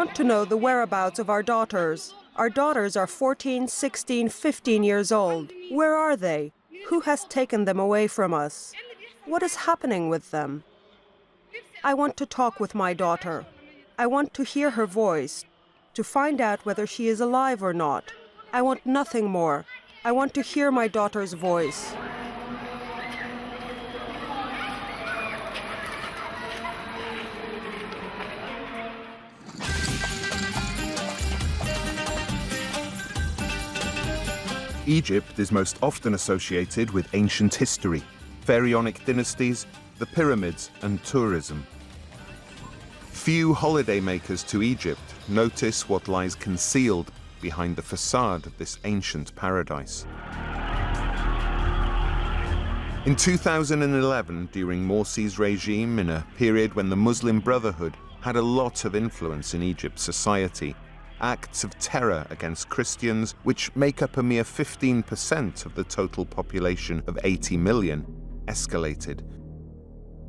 want to know the whereabouts of our daughters. Our daughters are 14, 16, 15 years old. Where are they? Who has taken them away from us? What is happening with them? I want to talk with my daughter. I want to hear her voice, to find out whether she is alive or not. I want nothing more. I want to hear my daughter's voice. Egypt is most often associated with ancient history, pharaonic dynasties, the pyramids, and tourism. Few holidaymakers to Egypt notice what lies concealed behind the facade of this ancient paradise. In 2011, during Morsi's regime, in a period when the Muslim Brotherhood had a lot of influence in Egypt's society, acts of terror against Christians, which make up a mere 15% of the total population of 80 million, escalated.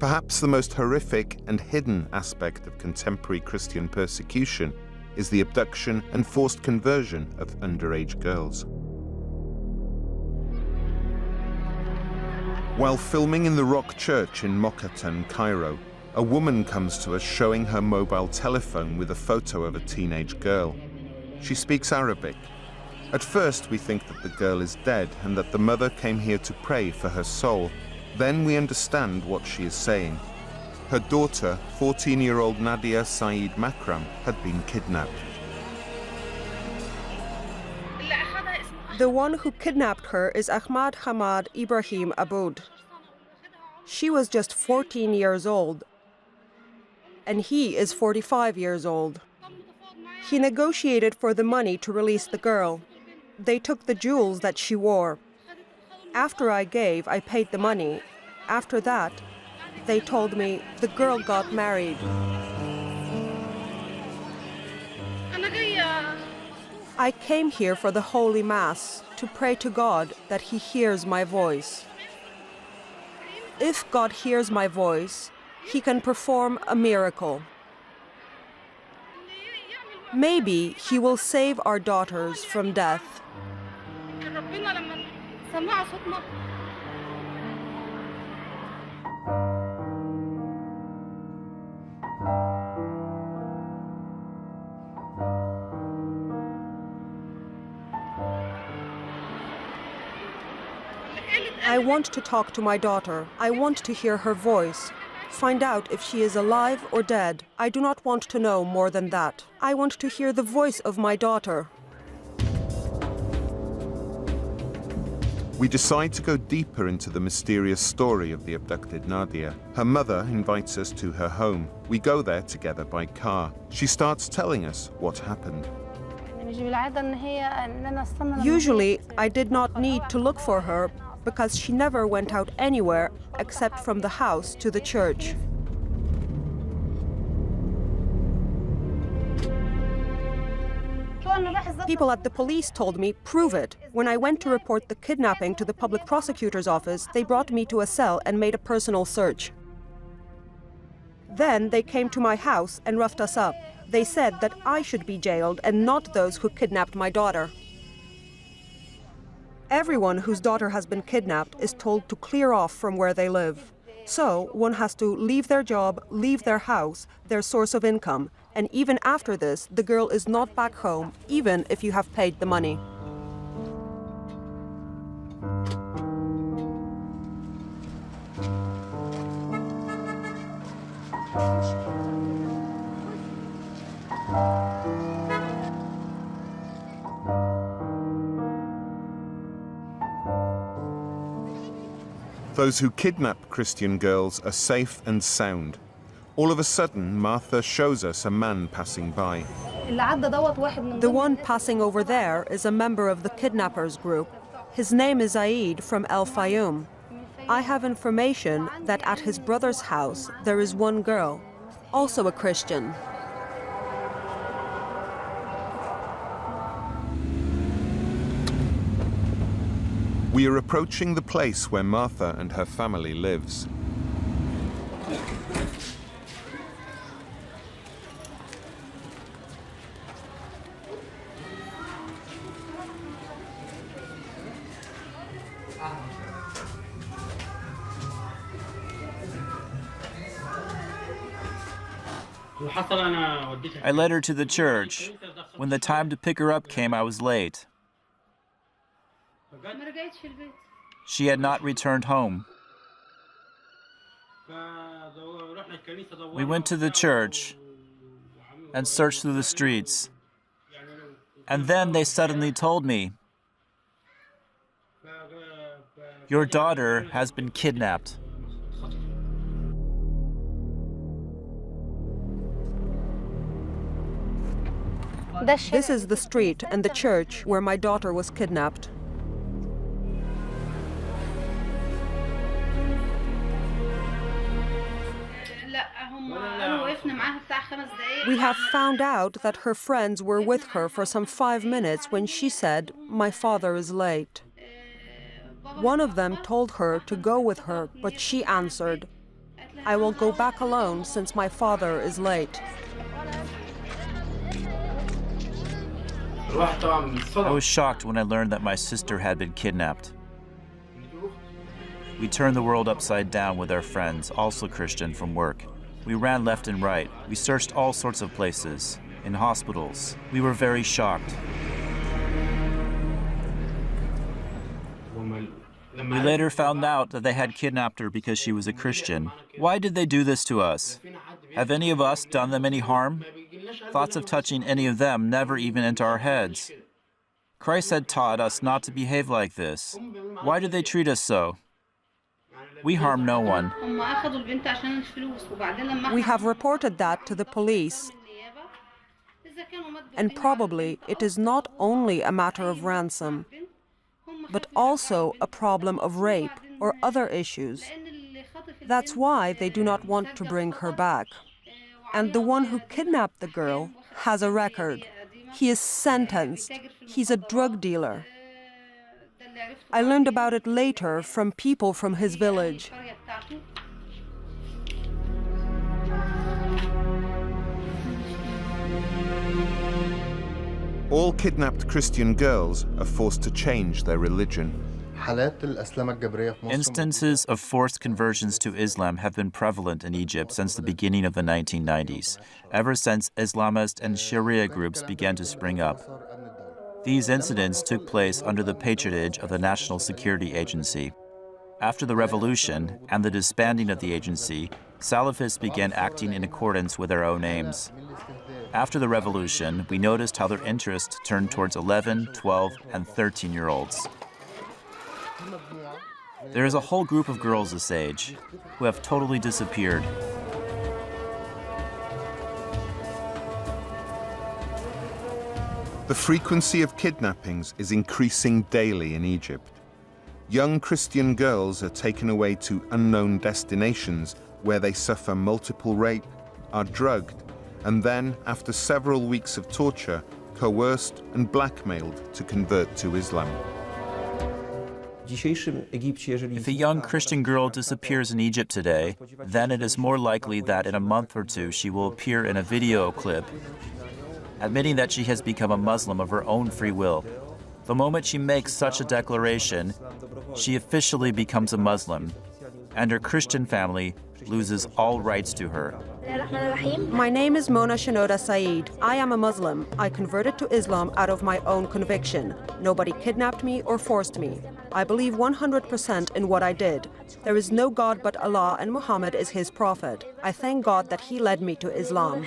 Perhaps the most horrific and hidden aspect of contemporary Christian persecution is the abduction and forced conversion of underage girls. While filming in the Rock Church in Mokhatan, Cairo, a woman comes to us showing her mobile telephone with a photo of a teenage girl. She speaks Arabic. At first, we think that the girl is dead and that the mother came here to pray for her soul. Then we understand what she is saying. Her daughter, 14-year-old Nadia Saeed Makram, had been kidnapped. The one who kidnapped her is Ahmad Hamad Ibrahim Aboud. She was just 14 years old, and he is 45 years old. He negotiated for the money to release the girl. They took the jewels that she wore. After I paid the money. After that, they told me the girl got married. I came here for the Holy Mass to pray to God that He hears my voice. If God hears my voice, He can perform a miracle. Maybe He will save our daughters from death. I want to talk to my daughter. I want to hear her voice. Find out if she is alive or dead. I do not want to know more than that. I want to hear the voice of my daughter. We decide to go deeper into the mysterious story of the abducted Nadia. Her mother invites us to her home. We go there together by car. She starts telling us what happened. Usually, I did not need to look for her because she never went out anywhere except from the house to the church. People at the police told me, prove it. When I went to report the kidnapping to the public prosecutor's office, they brought me to a cell and made a personal search. Then they came to my house and roughed us up. They said that I should be jailed and not those who kidnapped my daughter. Everyone whose daughter has been kidnapped is told to clear off from where they live. So one has to leave their job, leave their house, their source of income. And even after this, the girl is not back home, even if you have paid the money. Those who kidnap Christian girls are safe and sound. All of a sudden, Martha shows us a man passing by. The one passing over there is a member of the kidnappers group. His name is Aid from El Fayoum. I have information that at his brother's house there is one girl, also a Christian. We are approaching the place where Martha and her family lives. I led her to the church. When the time to pick her up came, I was late. She had not returned home. We went to the church and searched through the streets. And then they suddenly told me, "Your daughter has been kidnapped." This is the street and the church where my daughter was kidnapped. We have found out that her friends were with her for some 5 minutes when she said, "My father is late." One of them told her to go with her, but she answered, "I will go back alone since my father is late." I was shocked when I learned that my sister had been kidnapped. We turned the world upside down with our friends, also Christian, from work. We ran left and right. We searched all sorts of places, in hospitals. We were very shocked. We later found out that they had kidnapped her because she was a Christian. Why did they do this to us? Have any of us done them any harm? Thoughts of touching any of them never even enter our heads. Christ had taught us not to behave like this. Why did they treat us so? We harm no one. We have reported that to the police. And probably it is not only a matter of ransom, but also a problem of rape or other issues. That's why they do not want to bring her back. And the one who kidnapped the girl has a record. He is sentenced. He's a drug dealer. I learned about it later from people from his village. All kidnapped Christian girls are forced to change their religion. Instances of forced conversions to Islam have been prevalent in Egypt since the beginning of the 1990s, ever since Islamist and Sharia groups began to spring up. These incidents took place under the patronage of the National Security Agency. After the revolution and the disbanding of the agency, Salafists began acting in accordance with their own aims. After the revolution, we noticed how their interest turned towards 11, 12, and 13-year-olds. There is a whole group of girls this age who have totally disappeared. The frequency of kidnappings is increasing daily in Egypt. Young Christian girls are taken away to unknown destinations where they suffer multiple rape, are drugged, and then, after several weeks of torture, coerced and blackmailed to convert to Islam. If a young Christian girl disappears in Egypt today, then it is more likely that in a month or two she will appear in a video clip admitting that she has become a Muslim of her own free will. The moment she makes such a declaration, she officially becomes a Muslim, and her Christian family loses all rights to her. My name is Mona Shinoda Saeed. I am a Muslim. I converted to Islam out of my own conviction. Nobody kidnapped me or forced me. I believe 100% in what I did. There is no God but Allah, and Muhammad is his prophet. I thank God that he led me to Islam.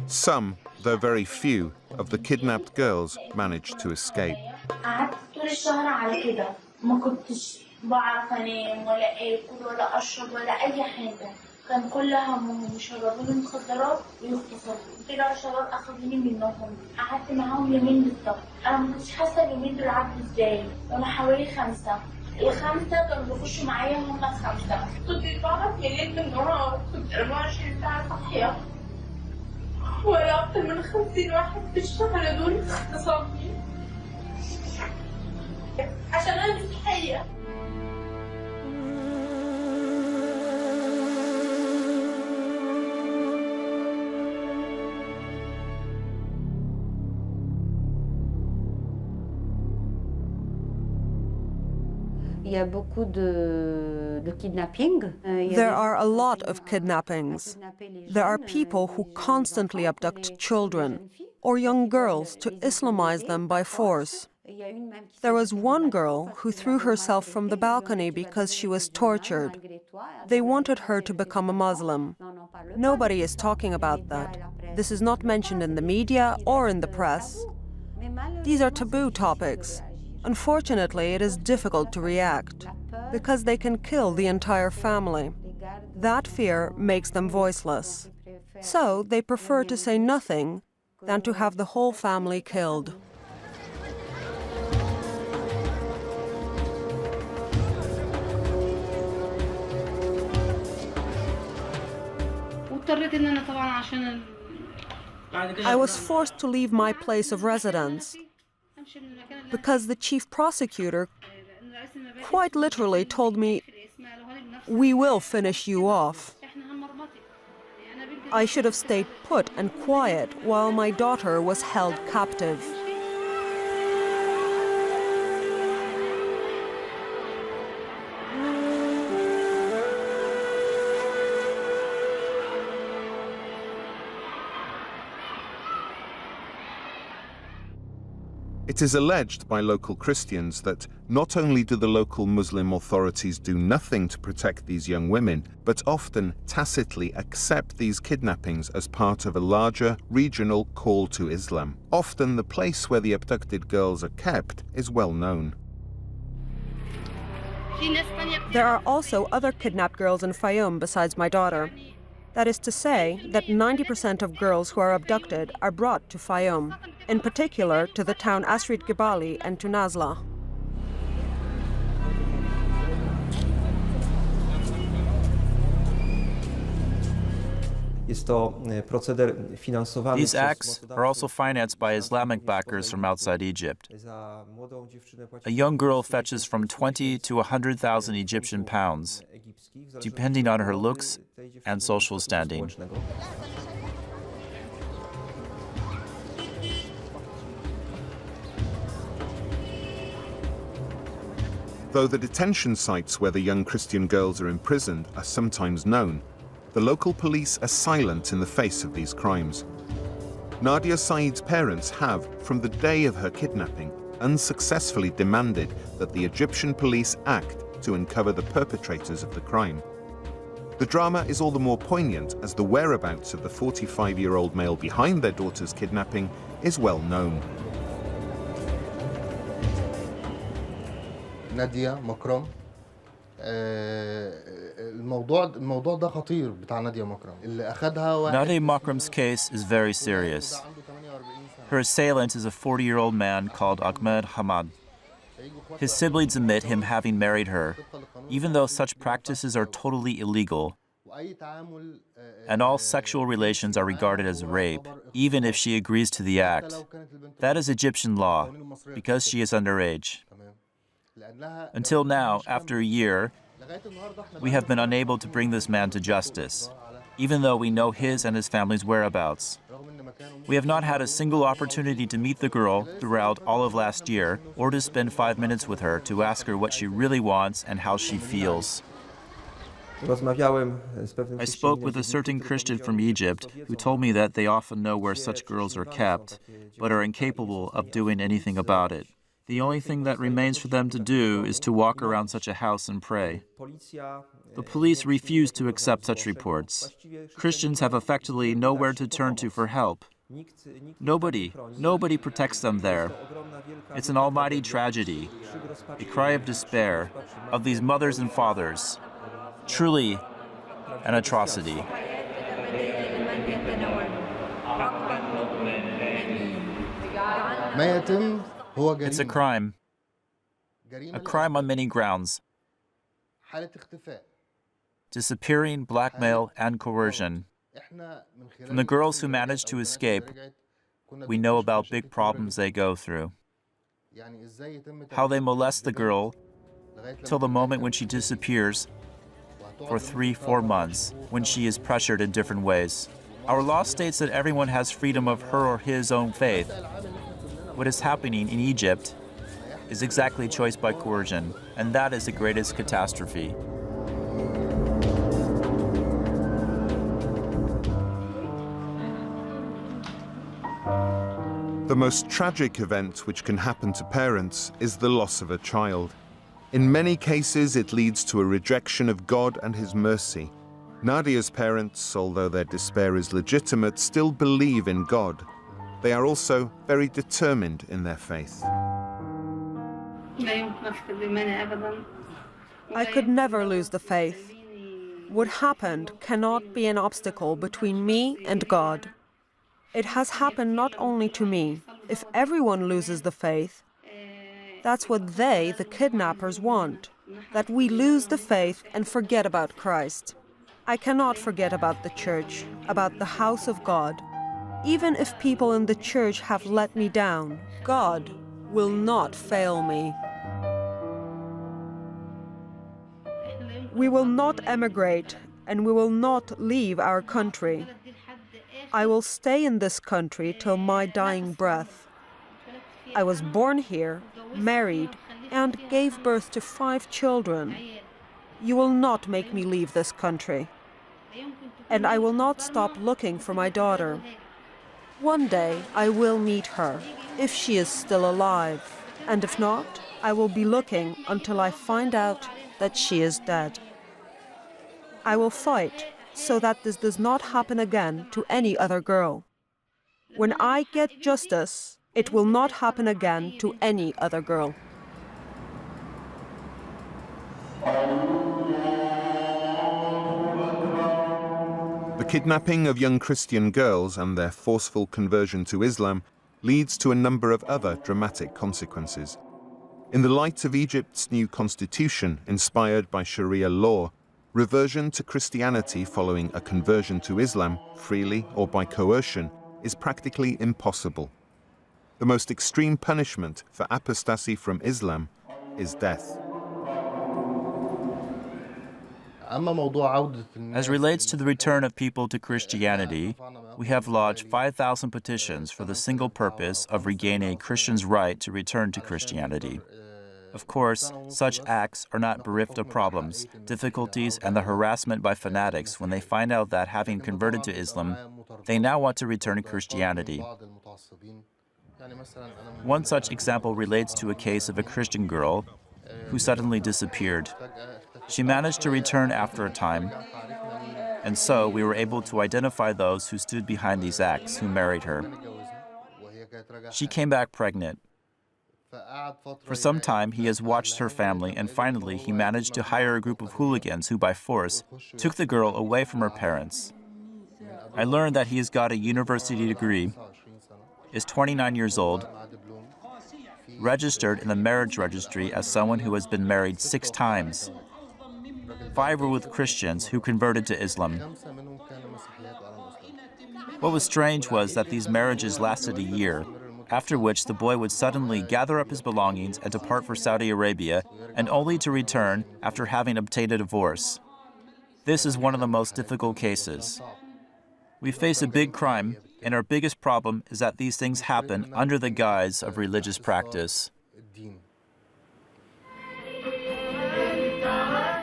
Some, though very few, of the kidnapped girls managed to escape. قعدت طول الشهر على كده ما كنتش بعرف انام ولا اكل ولا اشرب ولا اي حاجه كان كل همهم يشربوني مخدرات ويغتصبوا طلعوا شباب اخذوني منهم قعدت معاهم يومين بالظبط انا ما كنتش حاسه اليومين دول عدوا ازاي وانا حوالي 5 ال5 كانوا بيخشوا معايا هم ال5 كنت بقعد من الليل للنهار كنت 24 ساعه صاحيه ولا اكتر من 50 واحد في الشهر دول اغتصبني عشان انا مسيحيه. There are a lot of kidnappings. There are people who constantly abduct children or young girls to Islamize them by force. There was one girl who threw herself from the balcony because she was tortured. They wanted her to become a Muslim. Nobody is talking about that. This is not mentioned in the media or in the press. These are taboo topics. Unfortunately, it is difficult to react because they can kill the entire family. That fear makes them voiceless. So they prefer to say nothing than to have the whole family killed. I was forced to leave my place of residence because the chief prosecutor quite literally told me, "We will finish you off." I should have stayed put and quiet while my daughter was held captive. It is alleged by local Christians that not only do the local Muslim authorities do nothing to protect these young women, but often tacitly accept these kidnappings as part of a larger regional call to Islam. Often the place where the abducted girls are kept is well known. There are also other kidnapped girls in Fayoum besides my daughter. That is to say that 90% of girls who are abducted are brought to Fayoum, in particular to the town Asrit Gibali and to Nazla. These acts are also financed by Islamic backers from outside Egypt. A young girl fetches from 20 to 100,000 Egyptian pounds, depending on her looks and social standing. Though the detention sites where the young Christian girls are imprisoned are sometimes known, the local police are silent in the face of these crimes. Nadia Saeed's parents have, from the day of her kidnapping, unsuccessfully demanded that the Egyptian police act to uncover the perpetrators of the crime. The drama is all the more poignant as the whereabouts of the 45-year-old male behind their daughter's kidnapping is well known. نادية مكرم الموضوع ده خطير بتاع نادية مكرم اللي أخدها واحد Nadia Makram's case is very serious. Her assailant is a 40-year-old man called Ahmed Hamad. His siblings admit him having married her, even though such practices are totally illegal, and all sexual relations are regarded as rape, even if she agrees to the act. That is Egyptian law, because she is underage. Until now, after a year, we have been unable to bring this man to justice, even though we know his and his family's whereabouts. We have not had a single opportunity to meet the girl throughout all of last year, or to spend 5 minutes with her to ask her what she really wants and how she feels. I spoke with a certain Christian from Egypt who told me that they often know where such girls are kept, but are incapable of doing anything about it. The only thing that remains for them to do is to walk around such a house and pray. The police refuse to accept such reports. Christians have effectively nowhere to turn to for help. Nobody protects them there. It's an almighty tragedy, a cry of despair of these mothers and fathers. Truly an atrocity. It's a crime on many grounds. Disappearing, blackmail, and coercion. From the girls who manage to escape, we know about big problems they go through. How they molest the girl till the moment when she disappears for 3-4 months, when she is pressured in different ways. Our law states that everyone has freedom of her or his own faith. What is happening in Egypt is exactly choice by coercion. and that is the greatest catastrophe. The most tragic event which can happen to parents is the loss of a child. In many cases, it leads to a rejection of God and His mercy. Nadia's parents, although their despair is legitimate, still believe in God. They are also very determined in their faith. I could never lose the faith. What happened cannot be an obstacle between me and God. It has happened not only to me. If everyone loses the faith, that's what they, the kidnappers, want, that we lose the faith and forget about Christ. I cannot forget about the church, about the house of God. Even if people in the church have let me down, God will not fail me. We will not emigrate, and we will not leave our country. I will stay in this country till my dying breath. I was born here, married, and gave birth to 5 children. You will not make me leave this country. And I will not stop looking for my daughter. One day I will meet her, if she is still alive. And if not, I will be looking until I find out that she is dead. I will fight so that this does not happen again to any other girl. When I get justice, it will not happen again to any other girl. The kidnapping of young Christian girls and their forceful conversion to Islam leads to a number of other dramatic consequences. In the light of Egypt's new constitution, inspired by Sharia law, reversion to Christianity following a conversion to Islam, freely or by coercion, is practically impossible. The most extreme punishment for apostasy from Islam is death. As relates to the return of people to Christianity, we have lodged 5,000 petitions for the single purpose of regaining a Christian's right to return to Christianity. Of course, such acts are not bereft of problems, difficulties, and the harassment by fanatics when they find out that, having converted to Islam, they now want to return to Christianity. One such example relates to a case of a Christian girl who suddenly disappeared. She managed to return after a time, and so we were able to identify those who stood behind these acts, who married her. She came back pregnant. For some time, he has watched her family, and finally he managed to hire a group of hooligans who, by force, took the girl away from her parents. I learned that he has got a university degree, is 29 years old, registered in the marriage registry as someone who has been married 6 times. 5 were with Christians who converted to Islam. What was strange was that these marriages lasted a year, after which the boy would suddenly gather up his belongings and depart for Saudi Arabia, and only to return after having obtained a divorce. This is one of the most difficult cases. We face a big crime, and our biggest problem is that these things happen under the guise of religious practice.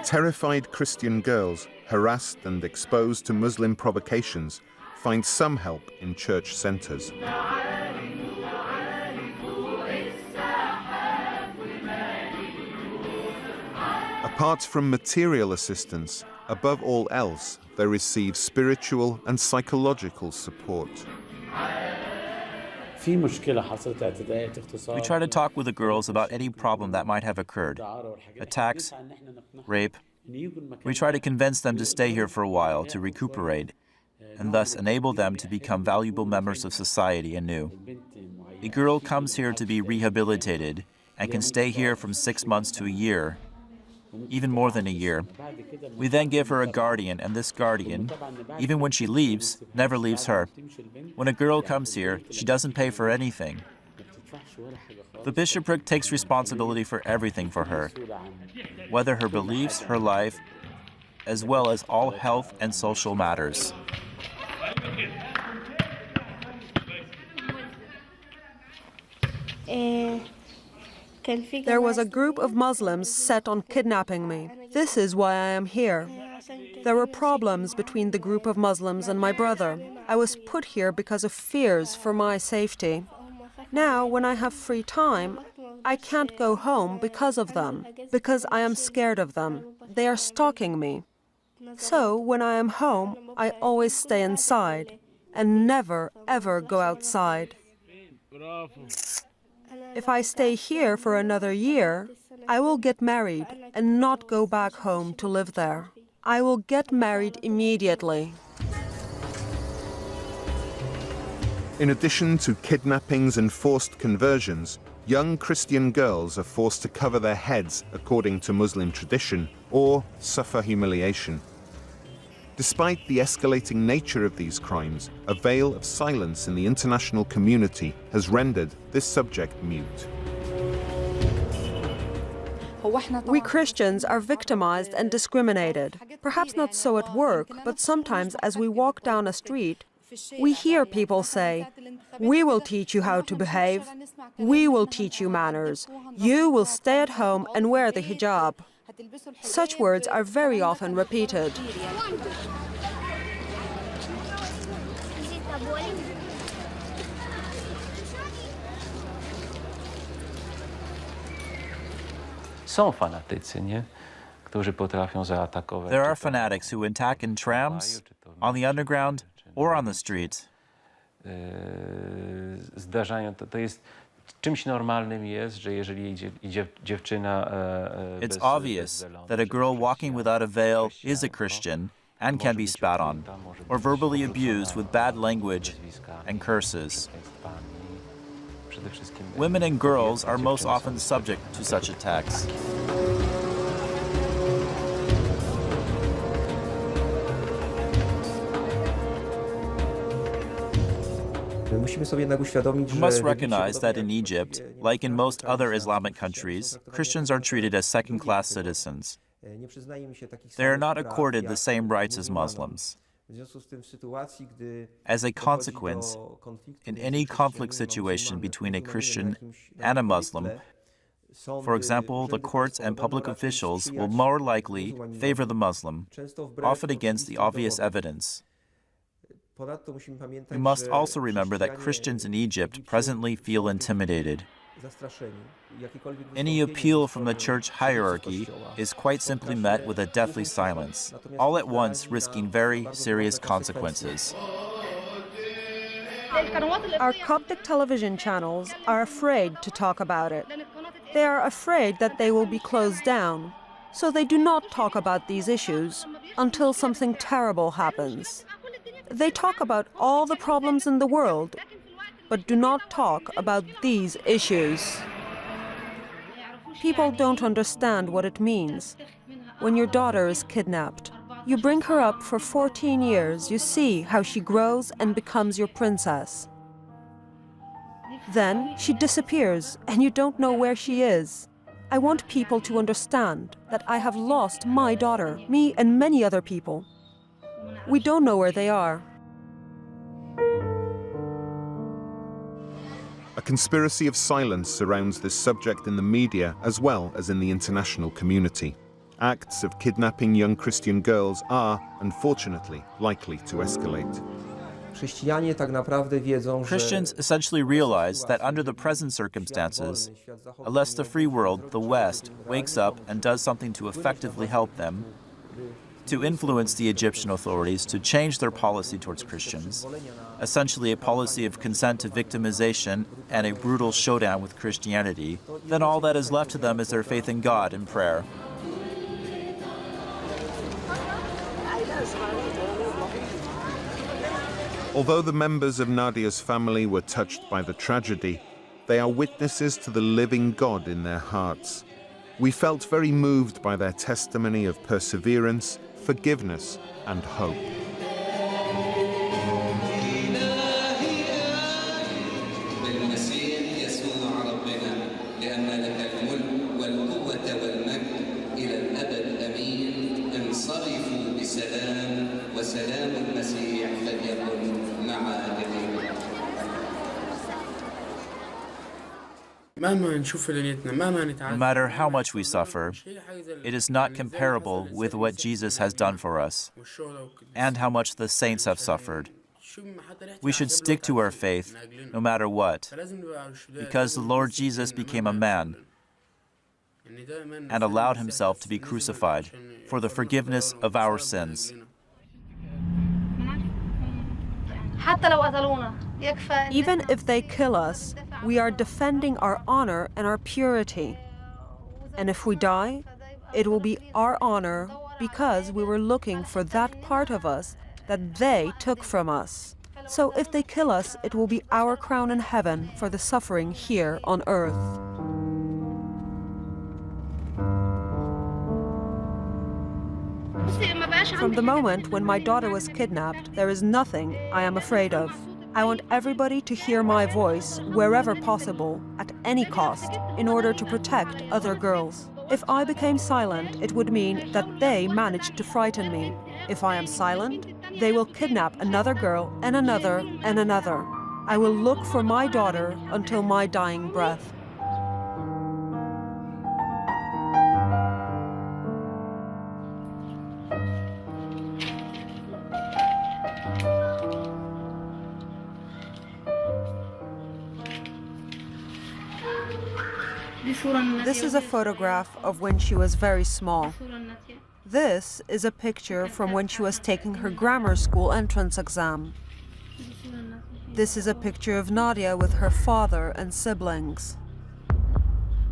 Terrified Christian girls, harassed and exposed to Muslim provocations, find some help in church centers. Apart from material assistance, above all else, they receive spiritual and psychological support. We try to talk with the girls about any problem that might have occurred. Attacks, rape. We try to convince them to stay here for a while, to recuperate, and thus enable them to become valuable members of society anew. A girl comes here to be rehabilitated and can stay here from 6 months to a year, even more than a year. We then give her a guardian, and this guardian, even when she leaves, never leaves her. When a girl comes here, she doesn't pay for anything. The bishopric takes responsibility for everything for her, whether her beliefs, her life, as well as all health and social matters. There was a group of Muslims set on kidnapping me. This is why I am here. There were problems between the group of Muslims and my brother. I was put here because of fears for my safety. Now, when I have free time, I can't go home because of them, because I am scared of them. They are stalking me. So, when I am home, I always stay inside and never, ever go outside. If I stay here for another year, I will get married and not go back home to live there. I will get married immediately. In addition to kidnappings and forced conversions, young Christian girls are forced to cover their heads according to Muslim tradition or suffer humiliation. Despite the escalating nature of these crimes, a veil of silence in the international community has rendered this subject mute. We Christians are victimized and discriminated. Perhaps not so at work, but sometimes as we walk down a street, we hear people say, "We will teach you how to behave. We will teach you manners. You will stay at home and wear the hijab." Such words are very often repeated. There are fanatics who attack in trams, on the underground, or on the street. It's obvious that a girl walking without a veil is a Christian and can be spat on, or verbally abused with bad language and curses. Women and girls are most often subject to such attacks. We must recognize that in Egypt, like in most other Islamic countries, Christians are treated as second-class citizens. They are not accorded the same rights as Muslims. As a consequence, in any conflict situation between a Christian and a Muslim, for example, the courts and public officials will more likely favor the Muslim, often against the obvious evidence. We must also remember that Christians in Egypt presently feel intimidated. Any appeal from the church hierarchy is quite simply met with a deathly silence, all at once risking very serious consequences. Our Coptic television channels are afraid to talk about it. They are afraid that they will be closed down, so they do not talk about these issues until something terrible happens. They talk about all the problems in the world, but do not talk about these issues. People don't understand what it means. When your daughter is kidnapped, you bring her up for 14 years, you see how she grows and becomes your princess. Then she disappears and you don't know where she is. I want people to understand that I have lost my daughter, me and many other people. We don't know where they are. A conspiracy of silence surrounds this subject in the media as well as in the international community. Acts of kidnapping young Christian girls are, unfortunately, likely to escalate. Christians essentially realize that under the present circumstances, unless the free world, the West, wakes up and does something to effectively help them, to influence the Egyptian authorities to change their policy towards Christians, essentially a policy of consent to victimization and a brutal showdown with Christianity, then all that is left to them is their faith in God and prayer. Although the members of Nadia's family were touched by the tragedy, they are witnesses to the living God in their hearts. We felt very moved by their testimony of perseverance, forgiveness, and hope. No matter how much we suffer, it is not comparable with what Jesus has done for us and how much the saints have suffered. We should stick to our faith no matter what, because the Lord Jesus became a man and allowed himself to be crucified for the forgiveness of our sins. Even if they kill us, we are defending our honor and our purity. And if we die, it will be our honor because we were looking for that part of us that they took from us. So if they kill us, it will be our crown in heaven for the suffering here on earth. From the moment when my daughter was kidnapped, there is nothing I am afraid of. I want everybody to hear my voice wherever possible, at any cost, in order to protect other girls. If I became silent, it would mean that they managed to frighten me. If I am silent, they will kidnap another girl and another and another. I will look for my daughter until my dying breath. This is a photograph of when she was very small. This is a picture from when she was taking her grammar school entrance exam. This is a picture of Nadia with her father and siblings.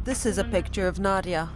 This is a picture of Nadia.